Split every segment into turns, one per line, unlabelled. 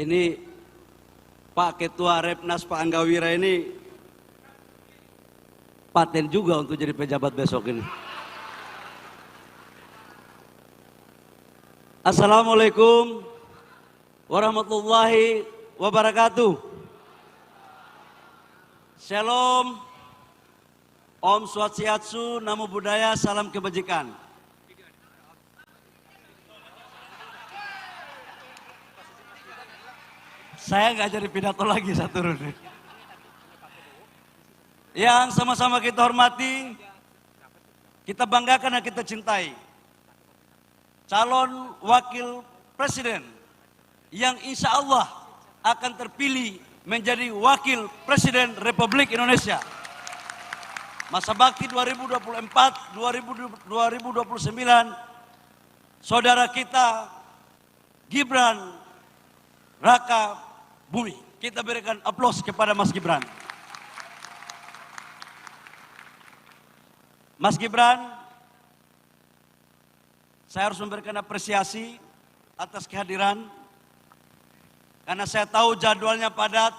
Ini Pak Ketua Repnas Pak Anggawira ini paten juga untuk jadi pejabat besok ini. Assalamualaikum warahmatullahi wabarakatuh. Shalom, Om Swastiastu, Namo Buddhaya, salam kebajikan. Saya nggak jadi pidato lagi, saya turun. Yang sama-sama kita hormati, kita banggakan dan kita cintai. Calon wakil presiden yang insya Allah akan terpilih menjadi wakil presiden Republik Indonesia. Masa bakti 2024-2029, saudara kita Gibran Raka Bumi. Kita berikan aplaus kepada Mas Gibran. Mas Gibran, saya harus memberikan apresiasi atas kehadiran, karena saya tahu jadwalnya padat,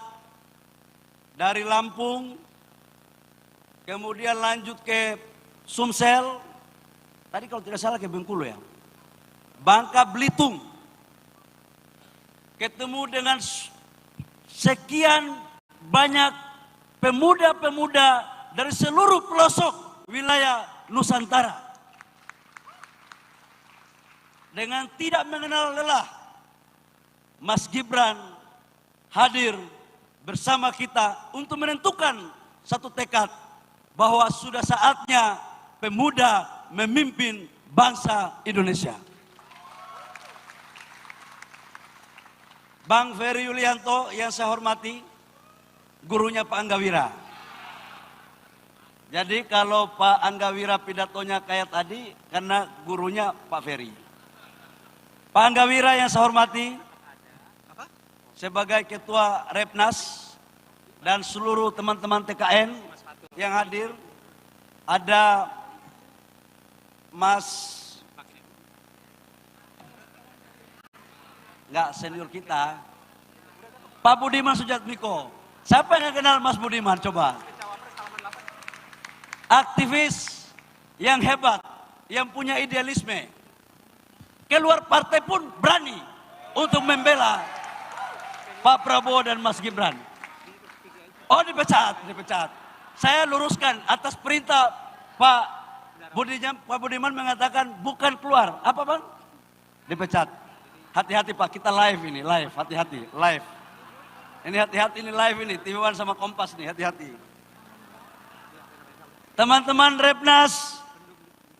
dari Lampung, kemudian lanjut ke Sumsel, tadi kalau tidak salah ke Bengkulu ya, Bangka Belitung, ketemu dengan sekian banyak pemuda-pemuda dari seluruh pelosok wilayah Nusantara. Dengan tidak mengenal lelah, Mas Gibran hadir bersama kita untuk menentukan satu tekad bahwa sudah saatnya pemuda memimpin bangsa Indonesia. Bang Ferry Yulianto yang saya hormati, gurunya Pak Anggawira. Jadi kalau Pak Anggawira pidatonya kayak tadi, karena gurunya Pak Ferry. Pak Anggawira yang saya hormati, sebagai Ketua Repnas dan seluruh teman-teman TKN yang hadir, ada Mas, nggak senior kita, Pak Budiman Sujatmiko. Siapa yang kenal Mas Budiman? Coba. Aktivis yang hebat, yang punya idealisme. Keluar partai pun berani untuk membela Pak Prabowo dan Mas Gibran. Oh, dipecat. Saya luruskan atas perintah Pak Budiman mengatakan bukan keluar. Apa Bang? Dipecat. Hati-hati Pak, kita live ini, live, hati-hati, live. Ini hati-hati, ini live ini, TV One sama Kompas nih, hati-hati. Teman-teman Repnas,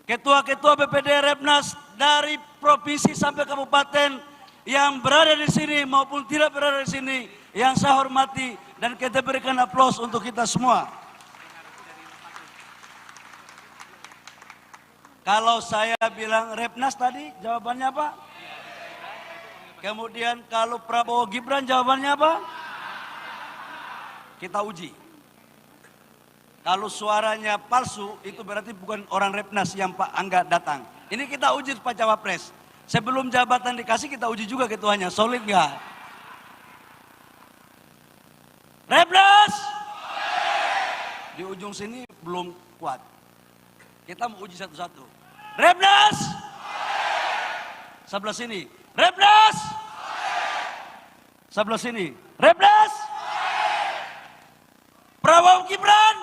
ketua-ketua BPD Repnas dari provinsi sampai kabupaten yang berada di sini maupun tidak berada di sini, yang saya hormati dan kita berikan aplaus untuk kita semua. Kalau saya bilang Repnas tadi, jawabannya apa? Kemudian kalau Prabowo Gibran jawabannya apa? Kita uji. Kalau suaranya palsu itu berarti bukan orang Repnas yang Pak Angga datang. Ini kita uji Pak Cawapres. Sebelum jabatan dikasih kita uji juga ketuanya, solid nggak? Repnas! Di ujung sini belum kuat. Kita mau uji satu-satu. Repnas! Sebelah sini. Repnas! Sebelah sini. Repnas! Prabowo Gibran!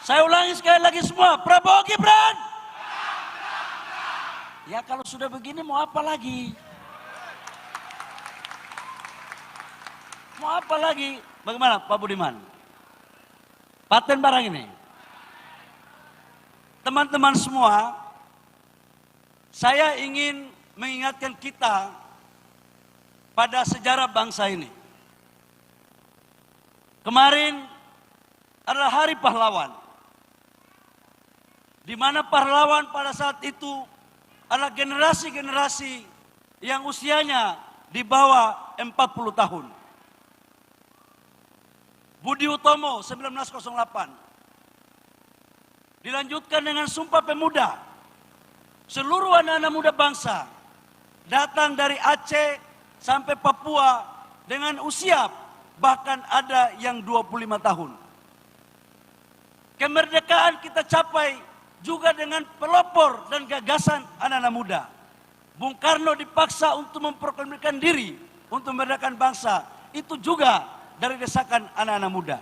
Saya ulangi sekali lagi semua. Prabowo Gibran! Ya kalau sudah begini mau apa lagi? Mau apa lagi? Bagaimana Pak Budiman? Paten barang ini. Teman-teman semua, saya ingin mengingatkan kita pada sejarah bangsa ini. Kemarin adalah Hari Pahlawan, di mana pahlawan pada saat itu adalah generasi-generasi yang usianya di bawah 40 tahun. Budi Utomo 1908. Dilanjutkan dengan Sumpah Pemuda. Seluruh anak-anak muda bangsa datang dari Aceh, sampai Papua dengan usia bahkan ada yang 25 tahun. Kemerdekaan kita capai juga dengan pelopor dan gagasan anak-anak muda. Bung Karno dipaksa untuk memproklamasikan diri untuk memerdekakan bangsa. Itu juga dari desakan anak-anak muda.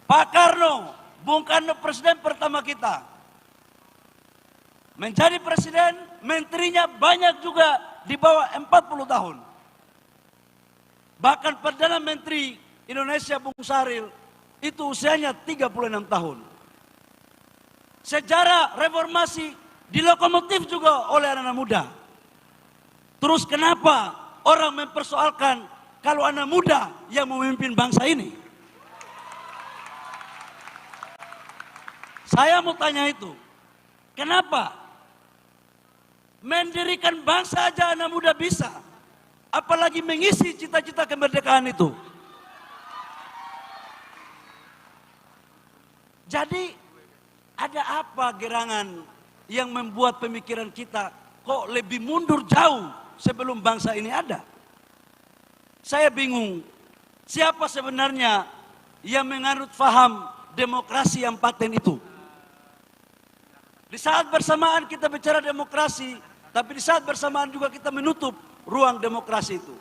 Pak Karno, Bung Karno presiden pertama kita. Menjadi presiden, menterinya banyak juga di bawah 40 tahun. Bahkan Perdana Menteri Indonesia Bung Sahril itu usianya 36 tahun. Sejarah reformasi dilokomotif juga oleh anak-anak muda. Terus kenapa orang mempersoalkan kalau anak muda yang memimpin bangsa ini? Saya mau tanya itu. Kenapa? Mendirikan bangsa aja anak muda bisa. Apalagi mengisi cita-cita kemerdekaan itu. Jadi ada apa gerangan yang membuat pemikiran kita kok lebih mundur jauh sebelum bangsa ini ada? Saya bingung, siapa sebenarnya yang menganut faham demokrasi yang paten itu? Di saat bersamaan kita bicara demokrasi, tapi di saat bersamaan juga kita menutup ruang demokrasi itu.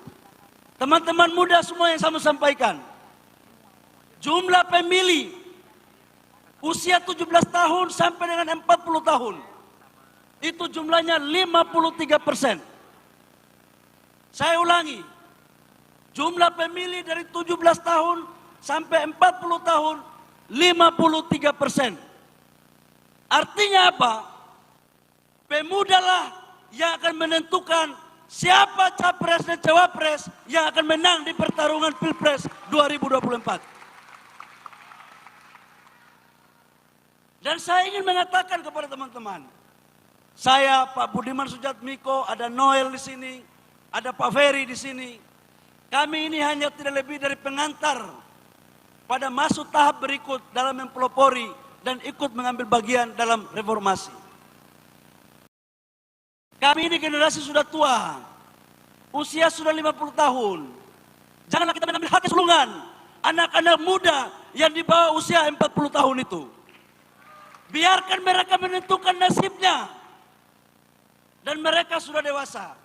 Teman-teman muda semua yang saya sampaikan, jumlah pemilih usia 17 tahun sampai dengan 40 tahun, itu jumlahnya 53%. Saya ulangi, jumlah pemilih dari 17 tahun sampai 40 tahun, 53%. Artinya apa? Pemudalah yang akan menentukan siapa capres dan cawapres yang akan menang di pertarungan Pilpres 2024. Dan saya ingin mengatakan kepada teman-teman, saya, Pak Budiman Sujatmiko, ada Noel di sini, ada Pak Ferry di sini. Kami ini hanya tidak lebih dari pengantar pada masuk tahap berikut dalam mempelopori dan ikut mengambil bagian dalam reformasi. Kami ini generasi sudah tua, usia sudah 50 tahun. Janganlah kita mengambil hati sulungan anak-anak muda yang di bawah usia 40 tahun itu. Biarkan mereka menentukan nasibnya. Dan mereka sudah dewasa.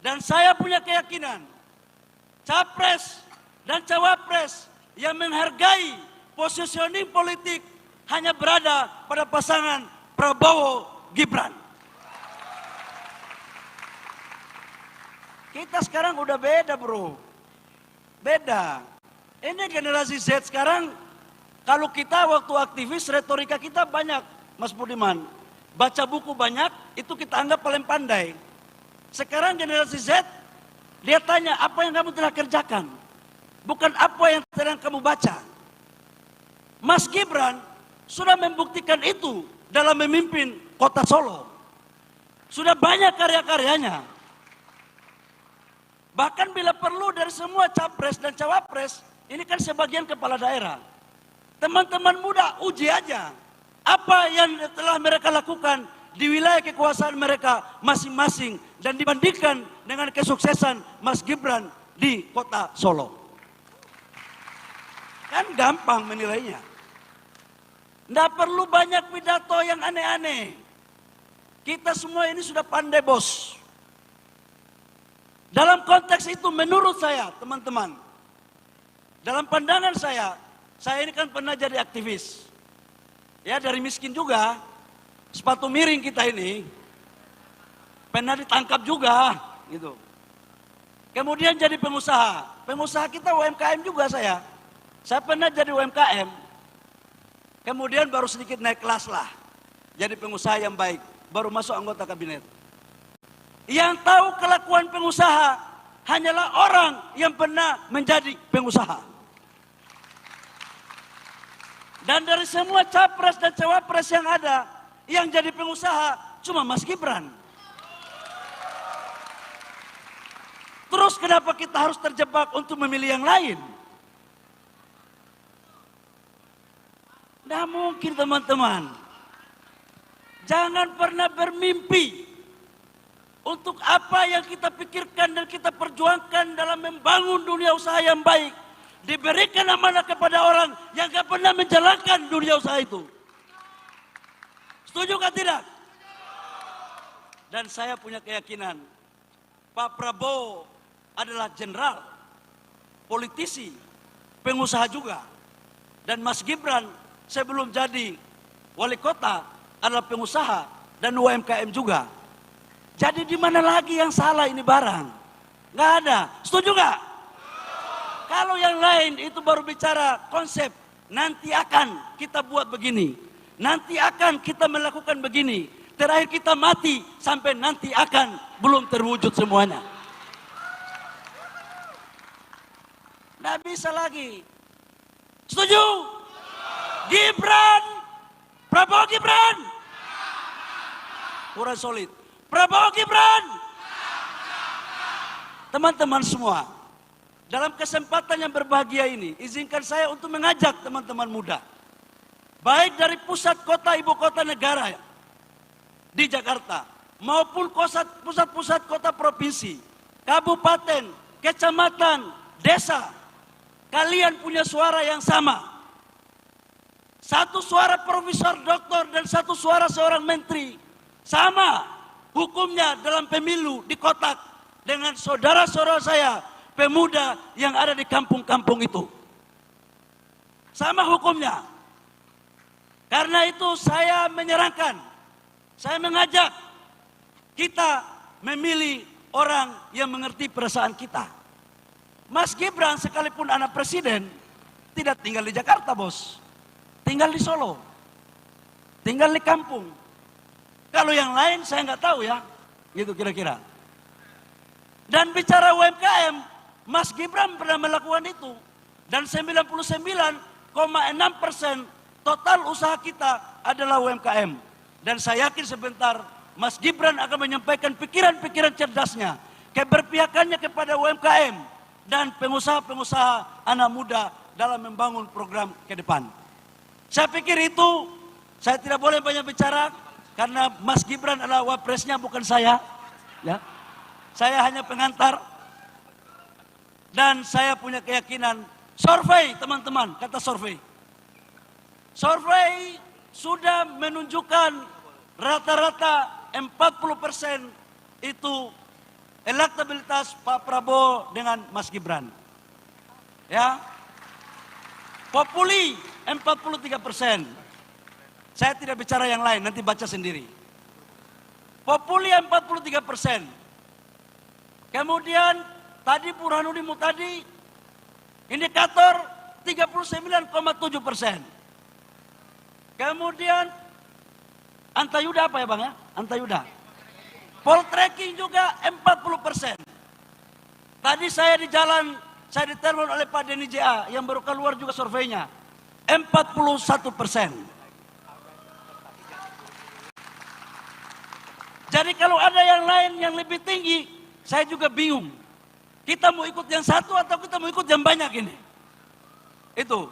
Dan saya punya keyakinan, capres dan cawapres yang menghargai positioning politik hanya berada pada pasangan Prabowo Gibran. Kita sekarang udah beda, bro. Beda. Ini generasi Z sekarang, kalau kita waktu aktivis, retorika kita banyak, Mas Budiman. Baca buku banyak, itu kita anggap paling pandai. Sekarang generasi Z, dia tanya apa yang kamu telah kerjakan, bukan apa yang sedang kamu baca. Mas Gibran sudah membuktikan itu dalam memimpin kota Solo. Sudah banyak karya-karyanya. Bahkan bila perlu dari semua capres dan cawapres, ini kan sebagian kepala daerah. Teman-teman muda uji aja apa yang telah mereka lakukan di wilayah kekuasaan mereka masing-masing dan dibandingkan dengan kesuksesan Mas Gibran di kota Solo. Kan gampang menilainya. Tidak perlu banyak pidato yang aneh-aneh. Kita semua ini sudah pandai, bos. Dalam konteks itu menurut saya, teman-teman, dalam pandangan saya ini kan pernah jadi aktivis. Ya, dari miskin juga, sepatu miring kita ini, pernah ditangkap juga, gitu. Kemudian jadi pengusaha. Pengusaha kita UMKM juga saya. Saya pernah jadi UMKM. Kemudian baru sedikit naik kelas lah. Jadi pengusaha yang baik. Baru masuk anggota kabinet. Yang tahu kelakuan pengusaha hanyalah orang yang pernah menjadi pengusaha. Dan dari semua capres dan cawapres yang ada, yang jadi pengusaha cuma Mas Gibran. Terus kenapa kita harus terjebak untuk memilih yang lain? Tidak mungkin, teman-teman. Jangan pernah bermimpi Untuk apa yang kita pikirkan dan kita perjuangkan dalam membangun dunia usaha yang baik, diberikan amanah kepada orang yang gak pernah menjalankan dunia usaha itu. Setuju kan tidak? Dan saya punya keyakinan, Pak Prabowo adalah jenderal, politisi, pengusaha juga. Dan Mas Gibran sebelum jadi wali kota adalah pengusaha dan UMKM juga. Jadi di mana lagi yang salah ini barang? Nggak ada. Setuju nggak? Kalau yang lain itu baru bicara konsep, nanti akan kita buat begini, nanti akan kita melakukan begini, terakhir kita mati sampai nanti akan belum terwujud semuanya. Nggak bisa lagi. Setuju? Gibran, Prabowo Gibran, kurang solid. Prabowo Gibran. Teman-teman semua, dalam kesempatan yang berbahagia ini, izinkan saya untuk mengajak teman-teman muda, baik dari pusat kota ibu kota negara di Jakarta, maupun pusat-pusat kota provinsi, kabupaten, kecamatan, desa, kalian punya suara yang sama. Satu suara profesor, doktor, dan satu suara seorang menteri. Sama hukumnya dalam pemilu di kotak dengan saudara-saudara saya pemuda yang ada di kampung-kampung itu. Sama hukumnya. Karena itu saya menyarankan, saya mengajak kita memilih orang yang mengerti perasaan kita. Mas Gibran sekalipun anak presiden tidak tinggal di Jakarta, bos. Tinggal di Solo. Tinggal di kampung. Kalau yang lain saya nggak tahu ya, gitu kira-kira. Dan bicara UMKM, Mas Gibran pernah melakukan itu. Dan 99,6% total usaha kita adalah UMKM. Dan saya yakin sebentar Mas Gibran akan menyampaikan pikiran-pikiran cerdasnya, keberpihakannya kepada UMKM dan pengusaha-pengusaha anak muda dalam membangun program ke depan. Saya pikir itu, saya tidak boleh banyak bicara, karena Mas Gibran adalah wapresnya, bukan saya. Ya. Saya hanya pengantar. Dan saya punya keyakinan, survei teman-teman, kata survei. Survei sudah menunjukkan rata-rata 40% itu elektabilitas Pak Prabowo dengan Mas Gibran. Ya. Populi 43%. Saya tidak bicara yang lain, nanti baca sendiri. Populi 43%. Kemudian tadi Burhanuddin Muhtadi, indikator 39,7%. Kemudian Antayuda apa ya bang ya? Antayuda. Poltreking juga 40%. Tadi saya di jalan, saya ditelepon oleh Pak Denny JA yang baru keluar juga surveinya. 41%. Jadi kalau ada yang lain yang lebih tinggi, saya juga bingung. Kita mau ikut yang satu atau kita mau ikut yang banyak ini? Itu.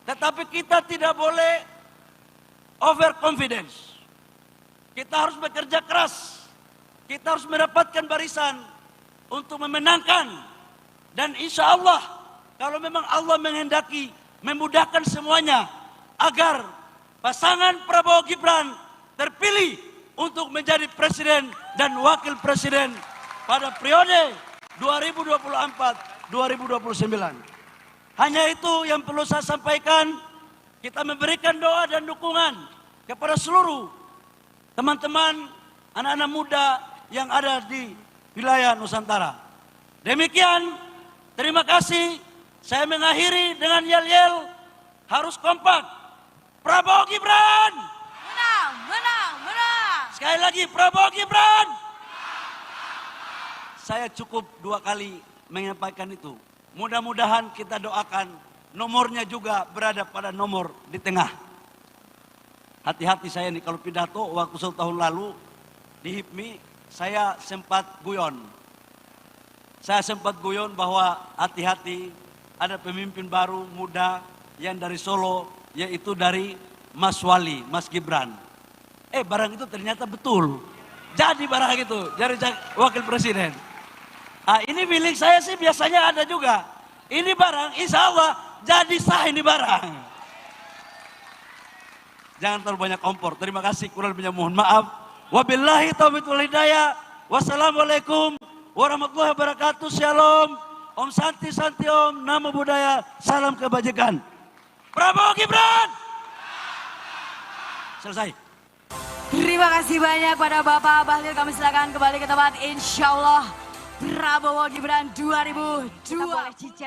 Tetapi kita tidak boleh overconfidence. Kita harus bekerja keras. Kita harus mendapatkan barisan untuk memenangkan. Dan insya Allah, kalau memang Allah menghendaki, memudahkan semuanya, agar pasangan Prabowo Gibran terpilih untuk menjadi presiden dan wakil presiden pada periode 2024-2029. Hanya itu yang perlu saya sampaikan. Kita memberikan doa dan dukungan kepada seluruh teman-teman, anak-anak muda yang ada di wilayah Nusantara. Demikian, terima kasih. Saya mengakhiri dengan yel-yel, harus kompak. Prabowo Gibran!
Menang, menang, menang.
Sekali lagi, Prabowo Gibran! Saya cukup 2 kali menyampaikan itu. Mudah-mudahan kita doakan nomornya juga berada pada nomor di tengah. Hati-hati saya nih kalau pidato, waktu 1 tahun lalu di HIPMI saya sempat guyon. Saya sempat guyon bahwa hati-hati, ada pemimpin baru muda yang dari Solo, yaitu dari Mas Wali, Mas Gibran. Barang itu ternyata betul. Jadi barang itu, dari wakil presiden. Ah, ini milik saya sih biasanya ada juga. Ini barang, insya Allah jadi sah ini barang. Jangan terlalu banyak kompor. Terima kasih, kurang lebihnya mohon maaf. Wabillahi taufiq wal hidayah. Wassalamualaikum warahmatullahi wabarakatuh. Shalom. Om Santi Santi Om. Namo Buddhaya. Salam kebajikan. Prabowo Gibran. Selesai.
Terima kasih banyak pada Bapak Bahlil. Kami silakan kembali ke tempat. Insya Allah Prabowo Gibran 2002.